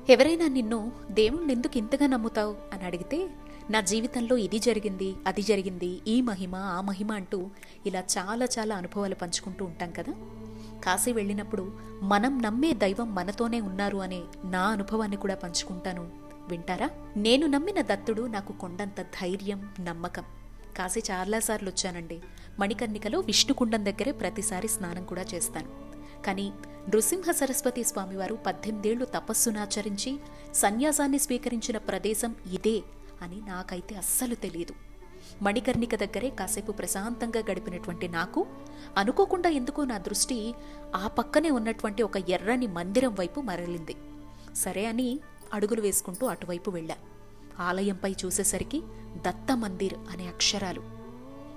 ఎవరైనా నిన్ను దేవుణ్ణెందుకు ఇంతగా నమ్ముతావు అని అడిగితే, నా జీవితంలో ఇది జరిగింది, అది జరిగింది, ఈ మహిమ ఆ మహిమ అంటూ ఇలా చాలా చాలా అనుభవాలు పంచుకుంటూ ఉంటాం కదా. కాశీ వెళ్ళినప్పుడు మనం నమ్మే దైవం మనతోనే ఉన్నారు అనే నా అనుభవాన్ని కూడా పంచుకుంటాను, వింటారా? నేను నమ్మిన దత్తుడు నాకు కొండంత ధైర్యం, నమ్మకం. కాశీ చాలాసార్లు వచ్చానండి. మణికర్ణికలో విష్ణుకుండం దగ్గరే ప్రతిసారి స్నానం కూడా చేస్తాను. కానీ నృసింహ సరస్వతి స్వామివారు 18 ఏళ్లు తపస్సునాచరించి సన్యాసాన్ని స్వీకరించిన ప్రదేశం ఇదే అని నాకైతే అస్సలు తెలియదు. మణికర్ణిక దగ్గరే కాసేపు ప్రశాంతంగా గడిపినటువంటి నాకు అనుకోకుండా ఎందుకో నా దృష్టి ఆ పక్కనే ఉన్నటువంటి ఒక ఎర్రని మందిరం వైపు మరలింది. సరే అని అడుగులు వేసుకుంటూ అటువైపు వెళ్ళా. ఆలయంపై చూసేసరికి దత్త మందిర్ అనే అక్షరాలు.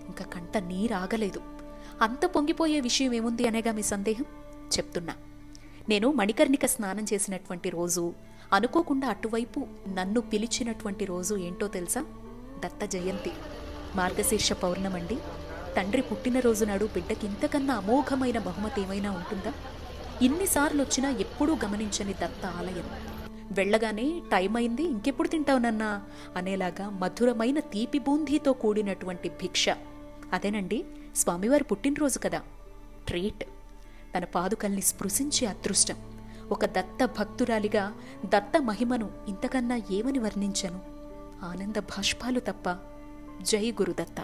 ఇంకా కంట నీరాగలేదు. అంత పొంగిపోయే విషయం ఏముంది అనేగా మీ సందేహం? చెప్తున్నా. నేను మణికర్ణిక స్నానం చేసినటువంటి రోజు, అనుకోకుండా అటువైపు నన్ను పిలిచినటువంటి రోజు ఏంటో తెలుసా? దత్త జయంతి, మార్గశీర్ష పౌర్ణమండి. తండ్రి పుట్టినరోజు నాడు బిడ్డకి ఇంతకన్నా అమోఘమైన బహుమతి ఏమైనా ఉంటుందా? ఇన్నిసార్లు వచ్చినా ఎప్పుడూ గమనించని దత్త ఆలయం. వెళ్ళగానే టైం అయింది, ఇంకెప్పుడు తింటావునన్నా అనేలాగా మధురమైన తీపి బూందీతో కూడినటువంటి భిక్ష. అదేనండి స్వామివారి పుట్టినరోజు కదా, ట్రీట్. తన పాదుకల్ని స్పృశించే అదృష్టం. ఒక దత్త భక్తురాలిగా దత్త మహిమను ఇంతకన్నా ఏమని వర్ణించను? ఆనంద భాష్పాలు తప్ప. జై గురుదత్త.